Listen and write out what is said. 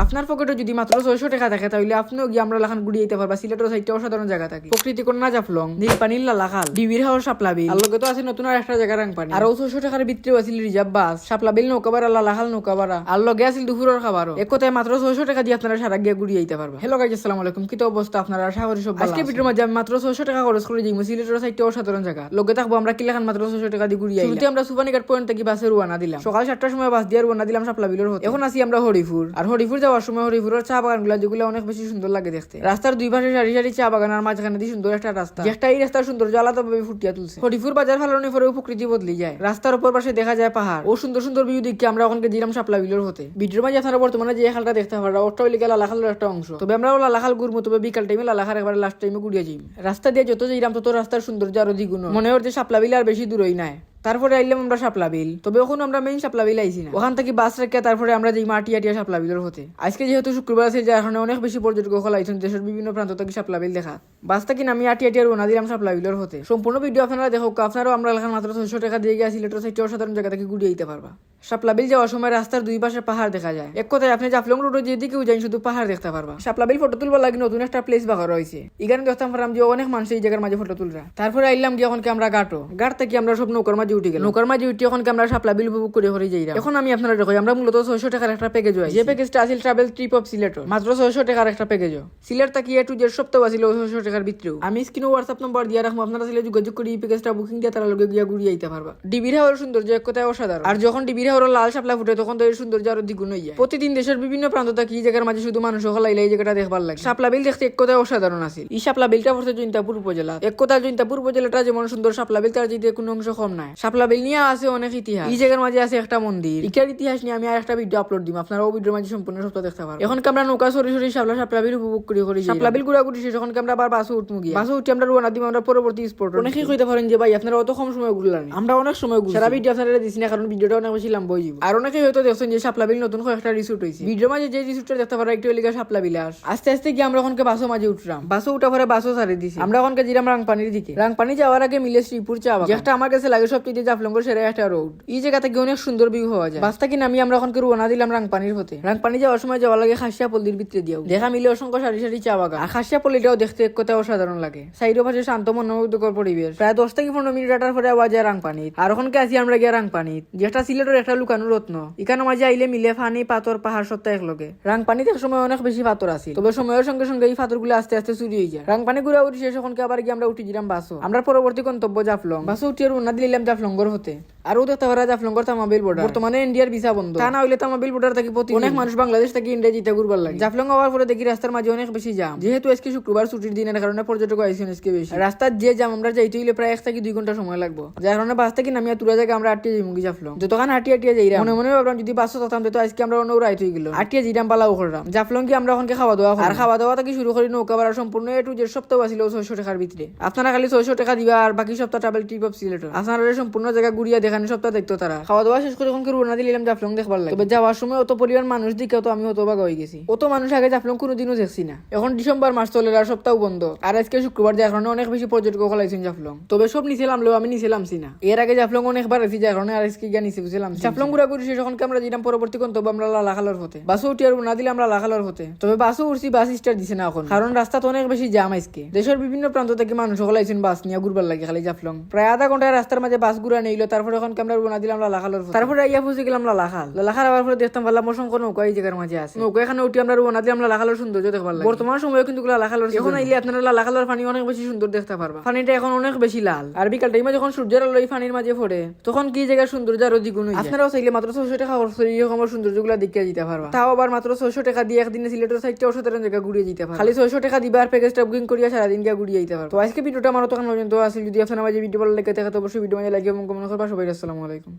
আপনার পকেটে যদি মাত্র 600 টাকা থাকে তাহলে আপনিও গিয়ে আমরা লাখান ঘুরিয়ে যেতে পারবা। সিলেটের সাইডটা অসাধারণ জায়গা থাকে, প্রকৃতি কন্যা জাফলং, নীলপানির লালাখাল, ডিবির হাওর শাপলাবিল, আর লগে তো আছে নতুন আর একটা জায়গা রাংপানি। আর 600 টাকার ভিতরে আছিল রিজার্ভ বাস, শাপলাবিল নৌকাবাড়া, লালাখাল নৌকাবাড়া, আর লগে আছিল দুপুরের খাবারও। এক কথায় মাত্র 600 টাকা দিয়ে আপনারা সারা গিয়ে ঘুরিয়ে যেতে পারবা। হ্যালো গাইস, আসসালামু আলাইকুম। কি তো অবস্থা আপনারা? আশা করি সব ভালো। আজকে ভিডিওর মধ্যে আমি মাত্র 600 টাকা খরচ করে যাই সিলেটের সাইডটা অসাধারণ জায়গা। লগে থাকবো আমরা কিলাখান মাত্র 600 টাকা দিয়ে ঘুরিয়ে। শুরুতে আমরা সুবানীঘাট পয়েন্ট থেকে বাসে রওনা দিলাম। সকাল 7টার সময় বাস দিয়ে রওনা দিলাম শাপলাবিলের হতে। এখন আসি আমরা হরিপুর। আর হরিপুর যাওয়ার সময় হরিপুরের চা বাগানগুলো যেগুলো অনেক বেশি সুন্দর লাগে দেখতে। রাস্তার দুই পাশে সারি সারি চা বাগান আর মাঝখানে দিয়ে সুন্দর একটা রাস্তা, যেটা এই রাস্তার সৌন্দর্য আলাদাভাবে ফুটিয়ে তুলছে। হরিপুর বাজার ফালানোর পরেও প্রকৃতি বদলে যায়। রাস্তার উপর পাশে দেখা যায় পাহাড় ও সুন্দর সুন্দর ভিউ দেখে আমরা ওখানে গেছিলাম শাপলাবিলের হতে। ভিডিওর মাঝে আপনারা বর্তমানে যে খালটা দেখতে পারা ওটা হইলে লালাখালের একটা অংশ। তবে আমরা লালাখাল ঘুরবো, তবে বিকাল টাইমে লালাখাল একবার লাস্ট টাইমে ঘুরিয়ে যাই। রাস্তা দিয়ে যত যাইলাম তত রাস্তার সৌন্দর্য আরো দ্বিগুণ। মনে হচ্ছে শাপলাবিল আর বেশি দূরই নাই। তারপরে আইলাম আমরা শাপলাবিল, তবে ওখানে আমরা মেইন শাপলাবিল আইছি না। ওখান থেকে বাস রেখে তারপরে আমরা যাই মাটিয়াটিয়া শাপলাবিলের হতে। আজকে যেহেতু শুক্রবার আছে, যার কারণে অনেক বেশি পর্যটক আইছেন দেশের বিভিন্ন প্রান্ত থেকে শাপলাবিল দেখা। বাস থেকে নামি আটিয়াটিয়া রওনা দিলাম শাপলাবিলের হতে। সম্পূর্ণ ভিডিও আপনারা দেখো, আপনারাও আমরা লেখান মাত্র 600 টাকা দিয়ে গিয়ে সিলেটের সাইডটা অসাধারণ জায়গা থেকে ঘুরিয়ে দিতে পারবা। শাপলাবিল যাওয়ার সময় রাস্তার দুই পাশে পাহাড় দেখা যায়। এক কথায় আপনি জাফলং রোডে যেদিকেও যাই শুধু পাহাড় দেখতে পারবা। শাপলাবিল ফটো তুলবার লাগে নতুন একটা প্লেস বাঘা রয়েছে। এখানে দেখতাম পারলাম যে অনেক মানুষ এই জায়গার মাঝে ফটো তুলরা। তারপরে আইলাম গিয়ে এখনকে আমরা ঘাট থেকে আমরা সব নৌকার মাঝে উঠে গেলাম। নৌকার মাঝে উঠে এখনকে আমরা শাপলাবিল উপভোগ করে যাই। এখন আমি আপনারা দেখো, আমরা মূলত 600 টাকার একটা প্যাকেজ হয়, যে প্যাকেজটা আছিল ট্রাভেল ট্রিপ অফ সিলেট। মাত্র 600 টাকার একটা প্যাকেজ। সিলেট থেকে টু জেড সপ্তাহ আছিল 600 টাকার ভিতরেও। আমি স্ক্রিনে হোয়াটসঅ্যাপ নম্বর দিয়ে রাখবো, আপনারা চাইলে যোগাযোগ করে এই প্যাকেজটা বুকিং দিয়ে তারা লগে গিয়া ঘুরিয়ে আইতে পারবা। ডিবির হাওর সৌন্দর্য এক কথায় অসাধারণ। আর যখন ডিবির হাওর লাল শাপলা ফুটে তখন তো এর সৌন্দর্য আরো দ্বিগুণ হয়ে যায়। প্রতিদিন দেশের বিভিন্ন প্রান্ত থেকে এই জায়গার মাঝে শুধু মানুষ হলাইলে এই জায়গাটা দেখবার লাগে। শাপলাবিল দেখতে এক কথায় অসাধারণ আছিল। এই শাপলাবিলটা পড়ছে জৈন্তাপুর উপজেলা। এক কথা জৈন্তাপুর উপজেলাটা যেমন সুন্দর, শাপলাবিল তার যেতে কোনো অংশ কম নাই। শাপলাবিল নিয়ে আছে অনেক ইতিহাস। এই জায়গার মাঝে আছে একটা মন্দির। ইটার ইতিহাস নিয়ে আমি আর একটা ভিডিও আপলোড দিব, আপনারা ওই ভিডিওর মাঝে সম্পূর্ণ সপ্তাহ দেখতে পারবেন। এখন আমরা নৌকা সরি সরি শাপলাবিল উপভোগ করি শাপলাবিল ঘোরাঘুরি শেষ। এখন আমরা আবার বাসে উঠবো গিয়ে। বাসে উঠে আমরা রওনা দিব আমরা পরবর্তী স্পট। অনেকেই কইতে পারেন যে ভাই আপনারা অত কম সময় ঘুরলেন। আমরা অনেক সময় ঘুরছি, সারা ভিডিও আপনারা দিছি না, কারণ ভিডিওটা অনেক বেশি লম্বা হয়ে যাবে। আর অনেকেই হয়তো দেখছেন যে শাপলাবিল নতুন একটা রিসোর্ট হয়েছে। ভিডিওর মাঝে যে রিসোর্টটা দেখতে পারা একটু এলাকা শাপলাবিল। আস্তে আস্তে গিয়ে আমরা ওখানকে বাসও মাঝে উঠলাম। বাসও উঠা পরে বাসও ছাড়ে দিছি। আমরা ওখানকে জিরাম রাংপানির দিকে। রাংপানি যাওয়ার আগে মিলে শ্রীপুর চা বাগান, যেটা আমার কাছে লাগে সবচেয়ে জাফলংয়ের সেরা একটা রোড। এই জায়গা থেকে অনেক সুন্দর ভিউ হওয়া যায়। বাস থেকে নামি আমরা ওখানকে রওনা দিলাম রাংপানির হতে। রাংপানি যাওয়ার সময় যাওয়া লাগে খাসিয়া পল্লীর ভিতরে দিয়েও। দেখা মিলে অসংখ্য সারি সারি চা বাগান। আর খাসিয়া পল্লীটাও দেখতে এক কথা অসাধারণ লাগে। সাইডের পাশে শান্ত মনোমুগ্ধকর পরিবেশ। প্রায় 10 থেকে 15 মিনিট হাঁটার পরে আওয়াজ যায় রাংপানি। আর ওখানকে আসি আমরা গিয়ে রাংপানি, যেটা সিলেটের একটা লুকানো রত্ন। এখানে মাঝে আইলে মিলে ফানি পাথর পাহাড় সত্তা একলগে। রাংপানিতে এক সময় অনেক বেশি পাথর আছে, তবে সময়ের সঙ্গে সঙ্গে এই পাথরগুলো আস্তে আস্তে চুরি হয়ে যায়। রাংপানি ঘুরা উঠি শেষ, ওখানকে আবার গিয়ে আমরা উঠে দিলাম বাসও। আমরা পরবর্তী গন্তব্য জাফলং। বাসও উঠিয়ে রওনা দিলাম জাফলংগর হতে। আর ও দেখতে পারা জাফলংগর তামাবিল বর্ডার। বর্তমানে ইন্ডিয়ার ভিসা বন্ধ, তা না হইলে তামাবিল বর্ডার থেকে প্রতি অনেক মানুষ বাংলাদেশ থেকে ইন্ডিয়া যেতে ঘুরবার লাগে। জাফলং হওয়ার পরে দেখি রাস্তার মাঝে অনেক বেশি জাম, যেহেতু আজকে শুক্রবার ছুটির দিনের কারণে পর্যটক আইসেন আজকে বেশি। রাস্তার যে জাম আমরা যাইতে হইলে প্রায় 1 থেকে 2 ঘন্টা সময় লাগবে, যার কারণে বাস থেকে নামিয়া তুরা জায়গা আমরা আটিয়ে যাই মুগি জাফলং। যতক্ষণ আটিয়া যাই মনে মনে ভাবলাম যদি বাস হতাম তো আজকে আমরা অন্য রাইট হয়ে গেল। আটিয়া জিরাম পালাও করলাম। জাফলং কি আমরা ওখানকে খাওয়া দাওয়া, আর খাওয়া দাওয়া থেকে শুরু করি নৌকা ভাড়া সম্পূর্ণ টু জেড সপ্তাহ ছিল 600 টাকার ভিতরে। আপনারা খালি 600 টাকা দিবা আর বাকি সপ্তাহ ট্রাভেল ট্রিপ অফ সিলেট। আপনারা সম্পূর্ণ জায়গা ঘুরিয়া দেখানি সপ্তাহ দেখতো তারা। খাওয়া দাওয়া শেষ করে ওখানকে রওনা দিলাম জাফলং দেখবার লাগে। তবে যাওয়ার সময় অত পরিমাণ মানুষ দিকে তো আমি হতবাক হয়ে গেছি। অত মানুষ আগে জাফলং কোনোদিনও দেখছি না। এখন ডিসেম্বর মাস চলে আর সপ্তাহ বন্ধ, আর আজকে শুক্রবার, যার কারণে অনেক বেশি পর্যটক হলাইছেন জাফলং। তবে সব নিছিলাম লো, আমি নিছিলাম না। এর আগে জাফলং অনেকবার আছি, যার কারণে আর আজকে গিয়ে নিছি বুঝলাম। জাফলং ঘুরাঘুরি শেষ, ওখানকে আমরা যেতাম পরবর্তী গন্তব্য আমরা লালাখালের হতে। বাসও উঠে আর না দিলে আমরা লালাখালের হতে। তবে বাসও উঠছি, বাস স্টার্ট দিছে না এখন, কারণ রাস্তা তো অনেক বেশি জাম। আজকে দেশের বিভিন্ন প্রান্ত থেকে মানুষ হলাইছেন বাস নিয়ে ঘুরবার লাগে খালি জাফলং। প্রায় আধা ঘন্টায় রাস্তার মাঝে বাস ঘুরা নিল। তারপরে ওখানকে আমরা রওনা দিলাম লালাখালের হতে। তারপরে আইয়া পৌঁছে গেলাম লালাখাল। লালাখাল আবার পরে দেখতাম পারলাম অসংখ্য নৌকা এই জায়গার মাঝে আছে। নৌকা এখানে উঠে আমরা রওনা দিলাম লালাখালের সৌন্দর্য দেখবার লাগে। বর্তমান সময়ে কিন্তু লালাখালের এখন আইলে আপনারা লালাখালের পানি অনেক বেশি সুন্দর দেখতে পারবা। পানিটা এখন অনেক বেশি লাল। আর বিকাল টাইমে যখন সূর্যের আলো এই পানির মাঝে পড়ে তখন কি জায়গার সৌন্দর্য আরো দ্বিগুণ হয়ে যায়। আপনারাও চাইলে মাত্র 600 টাকা খরচ করে এরকম সৌন্দর্যগুলো দেখিয়ে যেতে পারবা। তাও আবার মাত্র 600 টাকা দিয়ে একদিনে সিলেটের সাইডটা অসাধারণ জায়গা ঘুরিয়ে যেতে পারবা। খালি 600 টাকা দিবা আর প্যাকেজটা বুকিং করিয়া সারাদিন গিয়ে ঘুরিয়ে যেতে পারবা। তো আজকে ভিডিওটা আমার তখন পর্যন্ত আছে। যদি আপনার মাঝে ভিডিও ভালো লাগে থাকে তো অবশ্যই ভিডিও মাঝে লাইক এবং কমেন্ট করবা। সবাই আসসালামু আলাইকুম।